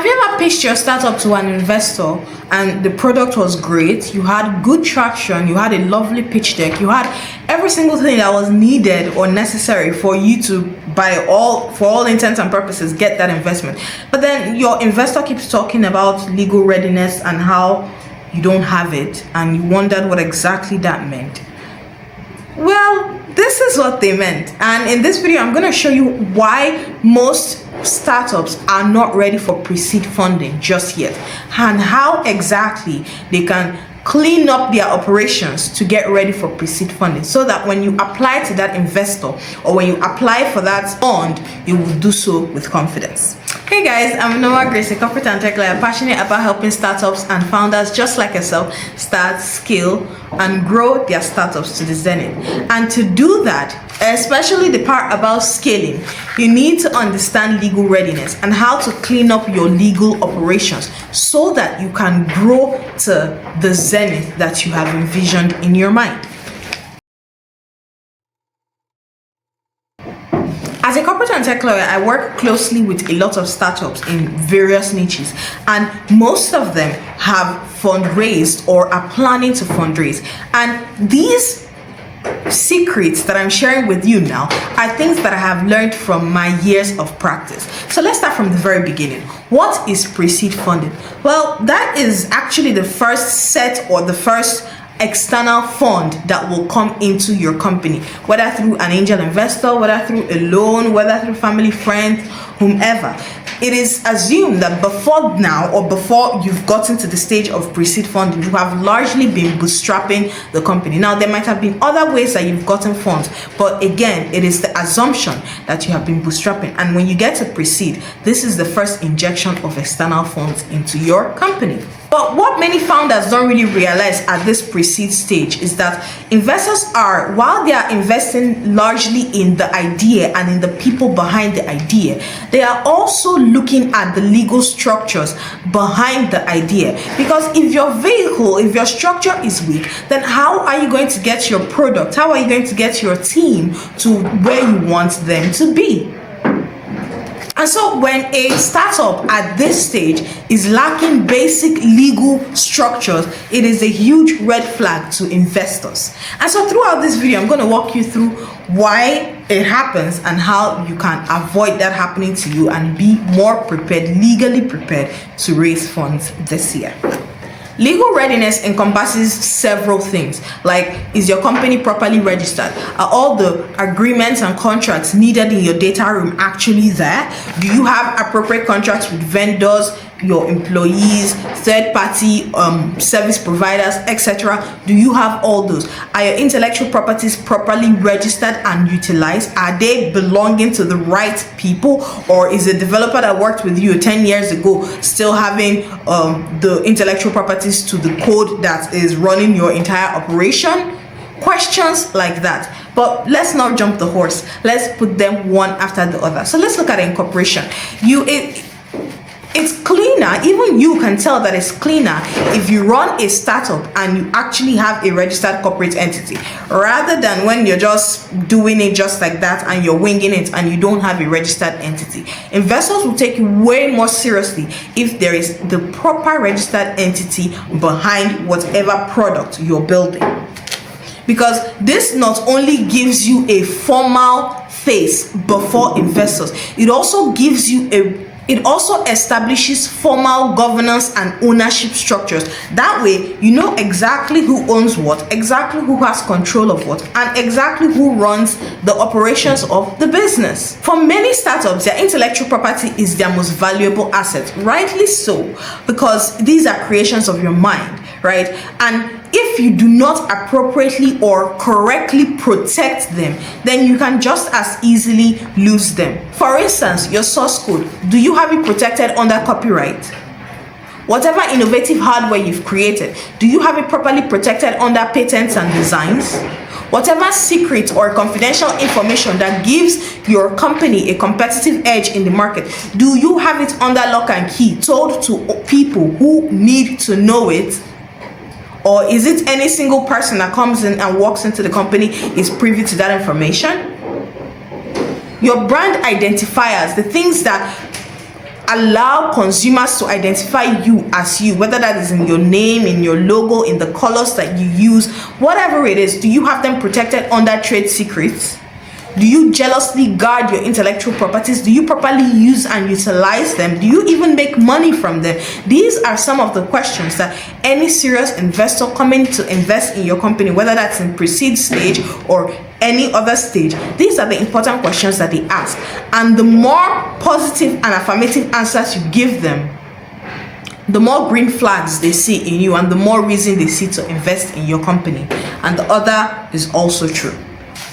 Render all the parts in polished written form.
Have you ever pitched your startup to an investor and the product was great, you had good traction, you had a lovely pitch deck, you had every single thing that was needed or necessary for you to for all intents and purposes, get that investment. But then your investor keeps talking about legal readiness and how you don't have it, and you wondered what exactly that meant. Well, this is what they meant, and in this video I'm going to show you why most startups are not ready for pre-seed funding just yet, and how exactly they can clean up their operations to get ready for pre-seed funding, so that when you apply to that investor or when you apply for that fund, you will do so with confidence. Hey guys, I'm Noah Grace, a corporate and tech lawyer, passionate about helping startups and founders just like yourself start, scale, and grow their startups to the zenith. And to do that, especially the part about scaling, you need to understand legal readiness and how to clean up your legal operations so that you can grow to the zenith that you have envisioned in your mind. As a corporate and tech lawyer, I work closely with a lot of startups in various niches, and most of them have fundraised or are planning to fundraise. And these secrets that I'm sharing with you now are things that I have learned from my years of practice. So let's start from the very beginning. What is pre-seed funding? Well, that is actually the first set or the first external fund that will come into your company, whether through an angel investor, whether through a loan, whether through family, friends, whomever. It is assumed that before now, or before you've gotten to the stage of pre-seed funding, you have largely been bootstrapping the company. Now, there might have been other ways that you've gotten funds, but again, it is the assumption that you have been bootstrapping. And when you get to pre-seed, this is the first injection of external funds into your company. But what many founders don't really realize at this pre-seed stage is that investors are, while they are investing largely in the idea and in the people behind the idea, they are also looking at the legal structures behind the idea. Because if your vehicle, if your structure is weak, then how are you going to get your product? How are you going to get your team to where you want them to be? And so when a startup at this stage is lacking basic legal structures, it is a huge red flag to investors. And so throughout this video, I'm going to walk you through why it happens and how you can avoid that happening to you and be more prepared, legally prepared to raise funds this year. Legal readiness encompasses several things, like, is your company properly registered? Are all the agreements and contracts needed in your data room actually there? Do you have appropriate contracts with vendors, your employees, third-party service providers, etc.? Do you have all those? Are your intellectual properties properly registered and utilized? Are they belonging to the right people? Or is a developer that worked with you 10 years ago still having the intellectual properties to the code that is running your entire operation? Questions like that. But let's not jump the horse. Let's put them one after the other. So let's look at incorporation. It's cleaner, even you can tell that it's cleaner if you run a startup and you actually have a registered corporate entity, rather than when you're just doing it just like that and you're winging it and you don't have a registered entity. Investors will take you way more seriously if there is the proper registered entity behind whatever product you're building. Because this not only gives you a formal face before investors, it also gives you it also establishes formal governance and ownership structures. That way, you know exactly who owns what, exactly who has control of what, and exactly who runs the operations of the business. For many startups, their intellectual property is their most valuable asset, rightly so, because these are creations of your mind, right? And if you do not appropriately or correctly protect them, then you can just as easily lose them. For instance, your source code, do you have it protected under copyright? Whatever innovative hardware you've created, do you have it properly protected under patents and designs? Whatever secret or confidential information that gives your company a competitive edge in the market, do you have it under lock and key, told to people who need to know it? Or is it any single person that comes in and walks into the company is privy to that information? Your brand identifiers, the things that allow consumers to identify you as you, whether that is in your name, in your logo, in the colors that you use, whatever it is? Do you have them protected under trade secrets? Do you jealously guard your intellectual properties? Do you properly use and utilize them? Do you even make money from them? These are some of the questions that any serious investor coming to invest in your company, whether that's in pre-seed stage or any other stage, these are the important questions that they ask. And the more positive and affirmative answers you give them, the more green flags they see in you and the more reason they see to invest in your company. And the other is also true.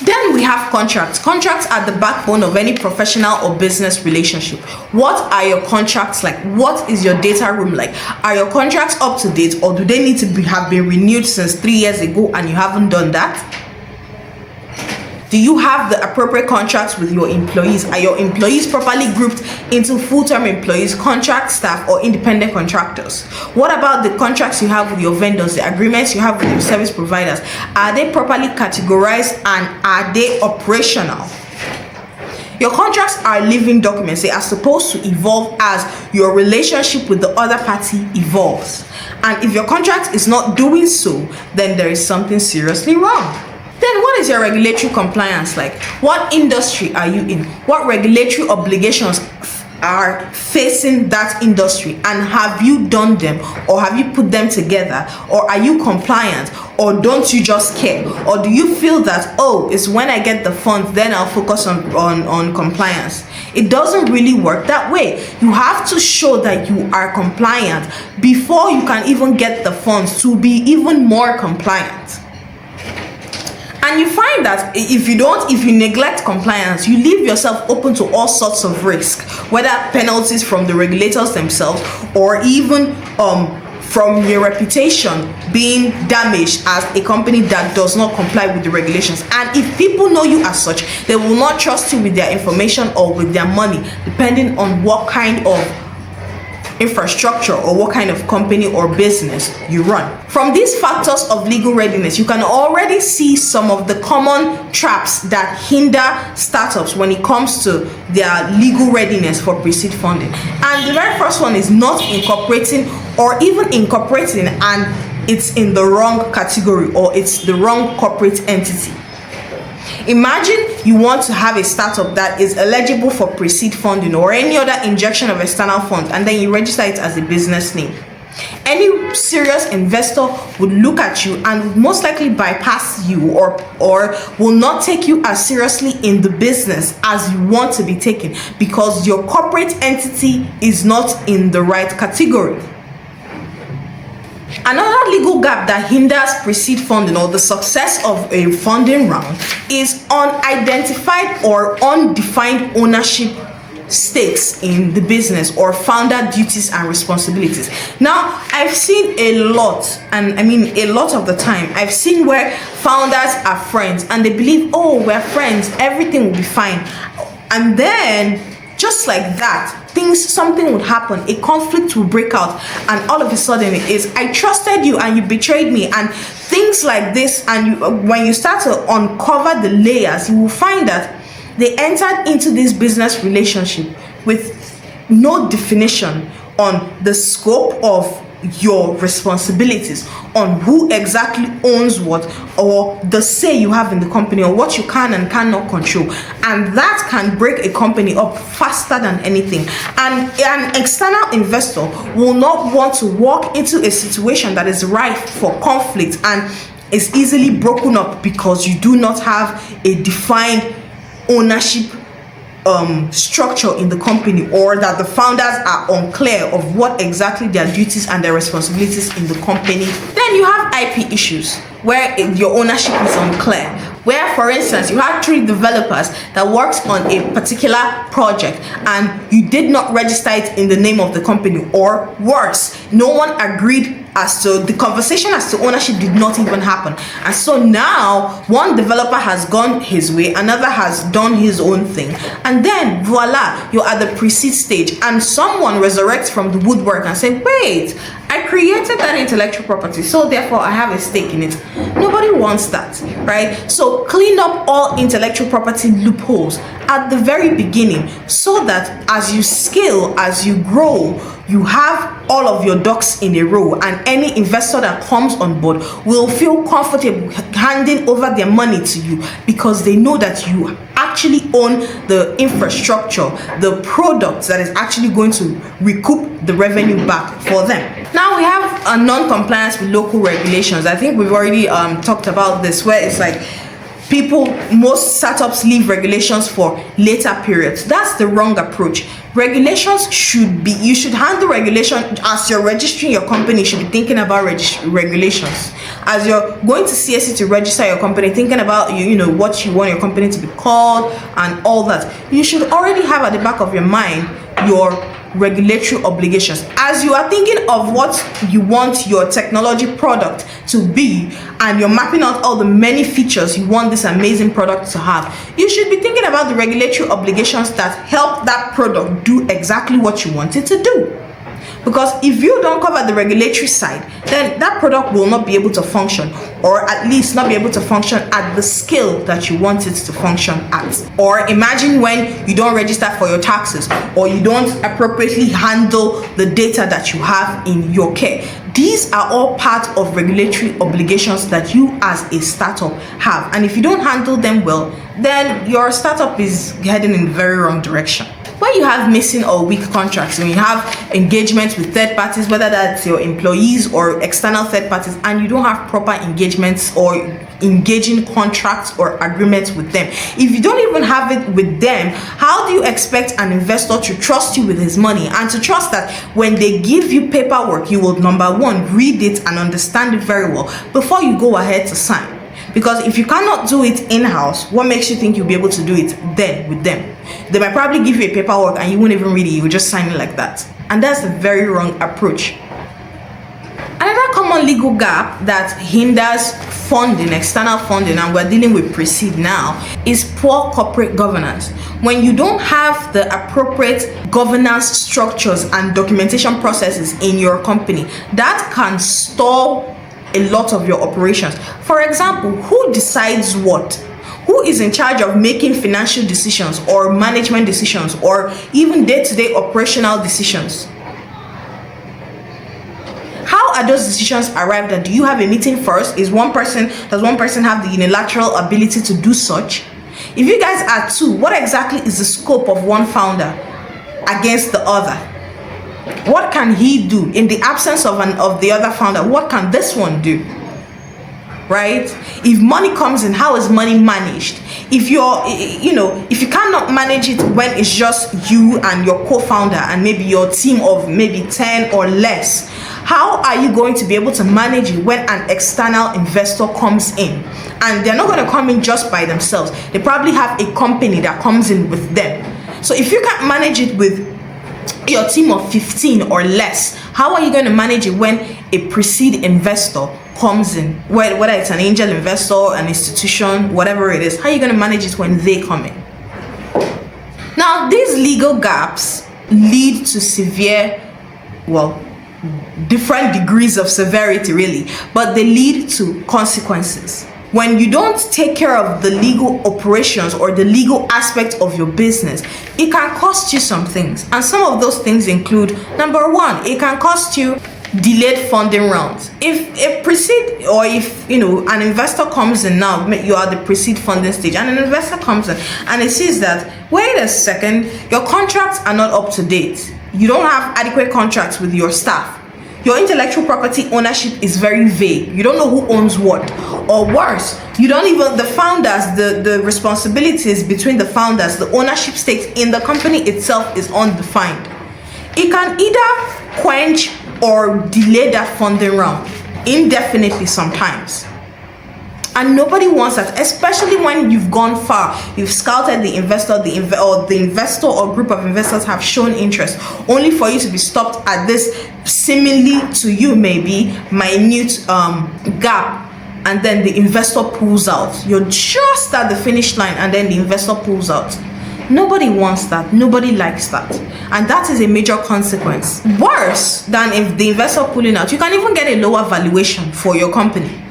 Then we have contracts. Contracts are the backbone of any professional or business relationship. What are your contracts like? What is your data room like? Are your contracts up to date, or do they need to have been renewed since 3 years ago and you haven't done that? Do you have the appropriate contracts with your employees? Are your employees properly grouped into full-term employees, contract staff, or independent contractors? What about the contracts you have with your vendors, the agreements you have with your service providers? Are they properly categorized and are they operational? Your contracts are living documents. They are supposed to evolve as your relationship with the other party evolves. And if your contract is not doing so, then there is something seriously wrong. Then what is your regulatory compliance like? What industry are you in? What regulatory obligations are facing that industry, and have you done them, or have you put them together, or are you compliant, or don't you just care, or do you feel that, oh, it's when I get the funds then I'll focus on compliance? It doesn't really work that way. You have to show that you are compliant before you can even get the funds to be even more compliant. And you find that if you neglect compliance, you leave yourself open to all sorts of risk, whether penalties from the regulators themselves or even from your reputation being damaged as a company that does not comply with the regulations. And if people know you as such, they will not trust you with their information or with their money, depending on what kind of infrastructure or what kind of company or business you run. From these factors of legal readiness, you can already see some of the common traps that hinder startups when it comes to their legal readiness for pre-seed funding. And the very first one is not incorporating, or even incorporating and it's in the wrong category, or it's the wrong corporate entity. Imagine you want to have a startup that is eligible for pre-seed funding or any other injection of external funds, and then you register it as a business name. Any serious investor would look at you and would most likely bypass you or will not take you as seriously in the business as you want to be taken, because your corporate entity is not in the right category. Another legal gap that hinders pre-seed funding or the success of a funding round is unidentified or undefined ownership stakes in the business, or founder duties and responsibilities. Now, I've seen a lot, and I mean a lot of the time, I've seen where founders are friends and they believe, oh, we're friends, everything will be fine. And then, just like that, something would happen, a conflict will break out, and all of a sudden it is, I trusted you and you betrayed me, and things like this. And when you start to uncover the layers, you will find that they entered into this business relationship with no definition on the scope of your responsibilities, on who exactly owns what, or the say you have in the company, or what you can and cannot control. And that can break a company up faster than anything. And an external investor will not want to walk into a situation that is rife for conflict and is easily broken up because you do not have a defined ownership structure in the company, or that the founders are unclear of what exactly their duties and their responsibilities in the company. Then you have IP issues where your ownership is unclear, where, for instance, you have 3 developers that works on a particular project and you did not register it in the name of the company, or worse, no one agreed as to the conversation as to ownership did not even happen. And so now one developer has gone his way, another has done his own thing, and then voila, you're at the pre-seed stage, and someone resurrects from the woodwork and say, wait, I created that intellectual property, so therefore I have a stake in it. Nobody wants that, right? So clean up all intellectual property loopholes at the very beginning, so that as you scale, as you grow, you have all of your ducks in a row, and any investor that comes on board will feel comfortable handing over their money to you, because they know that you actually own the infrastructure, the product that is actually going to recoup the revenue back for them. Now we have a non-compliance with local regulations. I think we've already talked about this, where it's like most startups leave regulations for later periods. That's the wrong approach. Regulations you should handle regulation as you're registering your company. You should be thinking about regulations. As you're going to CSC to register your company, thinking about what you want your company to be called and all that. You should already have at the back of your mind your regulatory obligations. As you are thinking of what you want your technology product to be, and you're mapping out all the many features you want this amazing product to have, you should be thinking about the regulatory obligations that help that product do exactly what you want it to do. Because if you don't cover the regulatory side, then that product will not be able to function, or at least not be able to function at the scale that you want it to function at. Or imagine when you don't register for your taxes, or you don't appropriately handle the data that you have in your care. These are all part of regulatory obligations that you as a startup have. And if you don't handle them well, then your startup is heading in the very wrong direction. When you have missing or weak contracts, when you have engagements with third parties, whether that's your employees or external third parties, and you don't have proper engagements or engaging contracts or agreements with them, if you don't even have it with them, how do you expect an investor to trust you with his money, and to trust that when they give you paperwork, you will, number one, read it and understand it very well before you go ahead to sign? Because if you cannot do it in-house, what makes you think you'll be able to do it then with them? They might probably give you a paperwork and you won't even read it, you will just sign it like that. And that's a very wrong approach. Another common legal gap that hinders funding, external funding, and we're dealing with preseed now, is poor corporate governance. When you don't have the appropriate governance structures and documentation processes in your company, that can stall a lot of your operations. For example, who decides what? Who is in charge of making financial decisions or management decisions or even day-to-day operational decisions? How are those decisions arrived at? Do you have a meeting first? Does one person have the unilateral ability to do such? If you guys are two, what exactly is the scope of one founder against the other? What can he do in the absence of the other founder? What can this one do? Right? If money comes in, how is money managed? If if you cannot manage it when it's just you and your co-founder and maybe your team of maybe 10 or less, how are you going to be able to manage it when an external investor comes in? And they're not going to come in just by themselves. They probably have a company that comes in with them. So if you can't manage it with your team of 15 or less, how are you going to manage it when a pre-seed investor comes in? Whether it's an angel investor, an institution, whatever it is, how are you going to manage it when they come in? Now, these legal gaps lead to severe, different degrees of severity really, but they lead to consequences. When you don't take care of the legal operations or the legal aspect of your business, it can cost you some things. And some of those things include, number one, it can cost you delayed funding rounds. If a pre-seed, or if an investor comes in now, you are the pre-seed funding stage, and an investor comes in and it sees that, wait a second, your contracts are not up to date. You don't have adequate contracts with your staff. Your intellectual property ownership is very vague. You don't know who owns what. Or worse, you don't even, the founders, the responsibilities between the founders, the ownership stakes in the company itself is undefined. It can either quench or delay that funding round indefinitely sometimes. And nobody wants that, especially when you've gone far. You've scouted the investor, the investor or group of investors have shown interest, only for you to be stopped at this seemingly to you maybe minute gap, and then the investor pulls out. You're just at the finish line and then the investor pulls out. Nobody wants that. Nobody likes that. And that is a major consequence. Worse than if the investor pulling out, you can even get a lower valuation for your company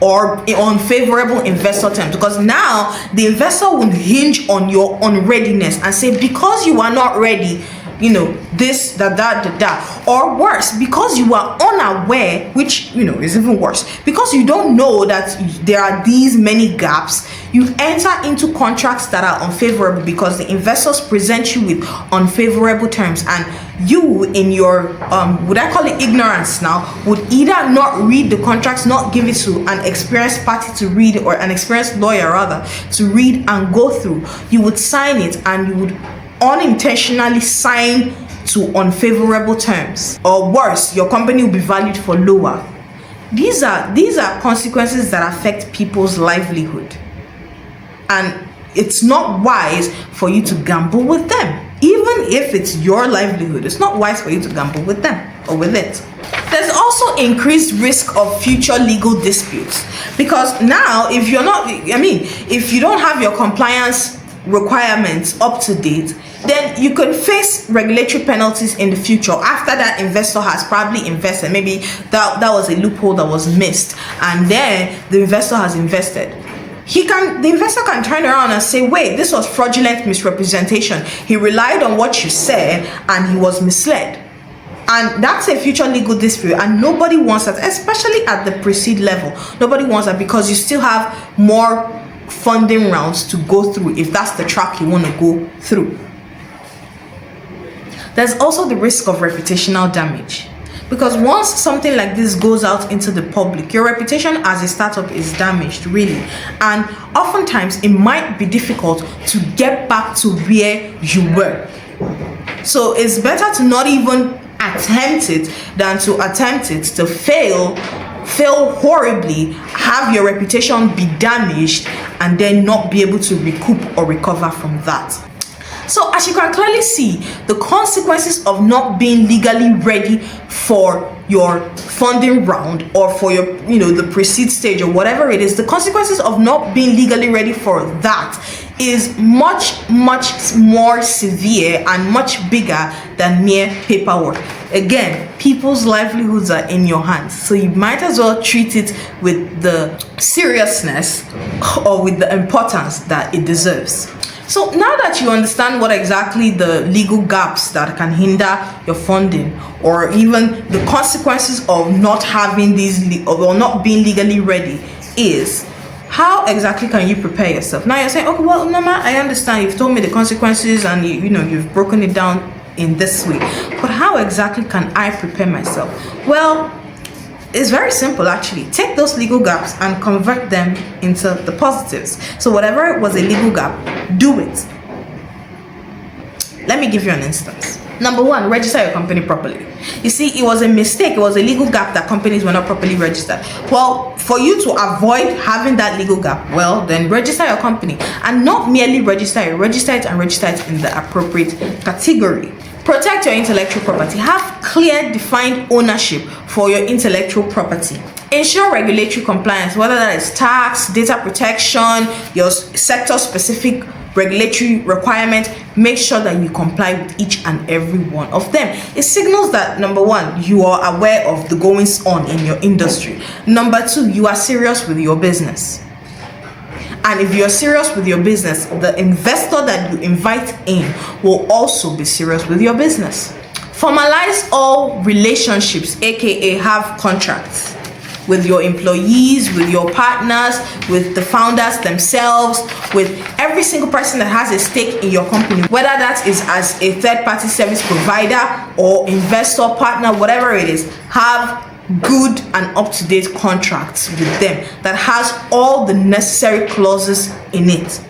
or unfavorable investor terms, because now the investor will hinge on your unreadiness and say, because you are not ready, this, that, or worse, because you are unaware, which, is even worse, because you don't know that there are these many gaps, you enter into contracts that are unfavorable because the investors present you with unfavorable terms, and you, in your, would I call it ignorance now, would either not read the contracts, not give it to an experienced party to read, or an experienced lawyer rather, to read and go through. You would sign it and you would unintentionally sign to unfavorable terms, or worse, your company will be valued for lower. These are consequences that affect people's livelihood, and it's not wise for you to gamble with them. Even if it's your livelihood, it's not wise for you to gamble with them or with it. There's also increased risk of future legal disputes, because now if you don't have your compliance requirements up to date, then you could face regulatory penalties in the future after that investor has probably invested. Maybe that was a loophole that was missed, and then the investor has invested. The investor can turn around and say, wait, this was fraudulent misrepresentation. He relied on what you said and he was misled. And that's a future legal dispute, and nobody wants that, especially at the preseed level. Nobody wants that, because you still have more funding rounds to go through if that's the track you want to go through. There's also the risk of reputational damage, because once something like this goes out into the public, your reputation as a startup is damaged, really, and oftentimes it might be difficult to get back to where you were. So it's better to not even attempt it than to attempt it, to fail horribly, have your reputation be damaged, and then not be able to recoup or recover from that. So as you can clearly see, the consequences of not being legally ready for your funding round, or for your, the pre-seed stage, or whatever it is, the consequences of not being legally ready for that is much more severe and much bigger than mere paperwork. Again, people's livelihoods are in your hands, so you might as well treat it with the seriousness or with the importance that it deserves. So now that you understand what exactly the legal gaps that can hinder your funding, or even the consequences of not having these or not being legally ready is, how exactly can you prepare yourself? Now you're saying, okay, well, Norma, I understand, you've told me the consequences and you've broken it down in this way, but how exactly can I prepare myself? Well, it's very simple, actually. Take those legal gaps and convert them into the positives. So whatever was a legal gap, do it. Let me give you an instance. Number one, register your company properly. You see, it was a mistake. It was a legal gap that companies were not properly registered. Well, for you to avoid having that legal gap, well, then register your company, and not merely register it, register it in the appropriate category. Protect your intellectual property. Have clear, defined ownership for your intellectual property. Ensure regulatory compliance, whether that is tax, data protection, your sector-specific regulatory requirement. Make sure that you comply with each and every one of them. It signals that, number one, you are aware of the goings on in your industry. Number two, you are serious with your business. And if you're serious with your business, the investor that you invite in will also be serious with your business. Formalize all relationships, aka have contracts with your employees, with your partners, with the founders themselves, with every single person that has a stake in your company, whether that is as a third-party service provider or investor, partner, whatever it is. Have good and up-to-date contracts with them that has all the necessary clauses in it.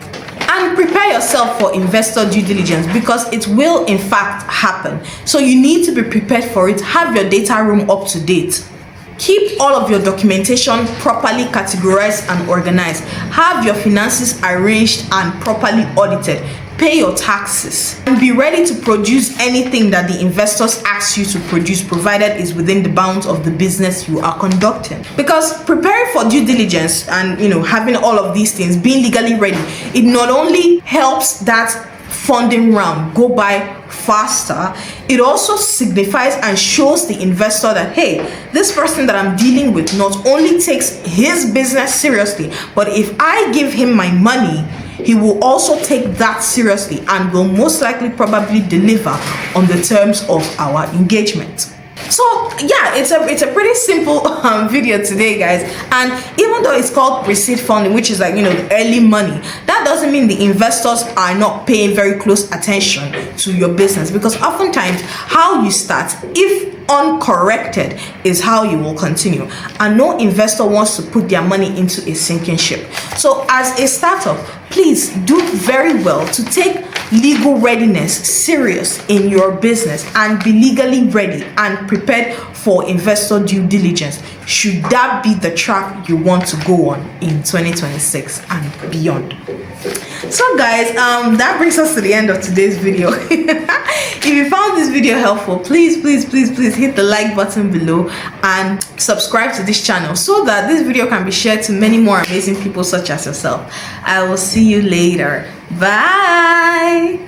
And prepare yourself for investor due diligence, because it will in fact happen. So you need to be prepared for it. Have your data room up to date. Keep all of your documentation properly categorized and organized. Have your finances arranged and properly audited. Pay your taxes and be ready to produce anything that the investors ask you to produce, provided is within the bounds of the business you are conducting. Because preparing for due diligence and having all of these things, being legally ready, it not only helps that funding round go by faster, it also signifies and shows the investor that, hey, this person that I'm dealing with not only takes his business seriously, but if I give him my money, he will also take that seriously and will most likely probably deliver on the terms of our engagement. So yeah, it's a pretty simple video today, guys. And even though it's called preseed funding, which is like early money, that doesn't mean the investors are not paying very close attention to your business, because oftentimes how you start, if uncorrected, is how you will continue, and no investor wants to put their money into a sinking ship. So as a startup, please do very well to take legal readiness serious in your business and be legally ready and prepared for investor due diligence, should that be the track you want to go on in 2026 and beyond. So guys, that brings us to the end of today's video. If you found this video helpful, please hit the like button below and subscribe to this channel so that this video can be shared to many more amazing people such as yourself. I will see you later. Bye.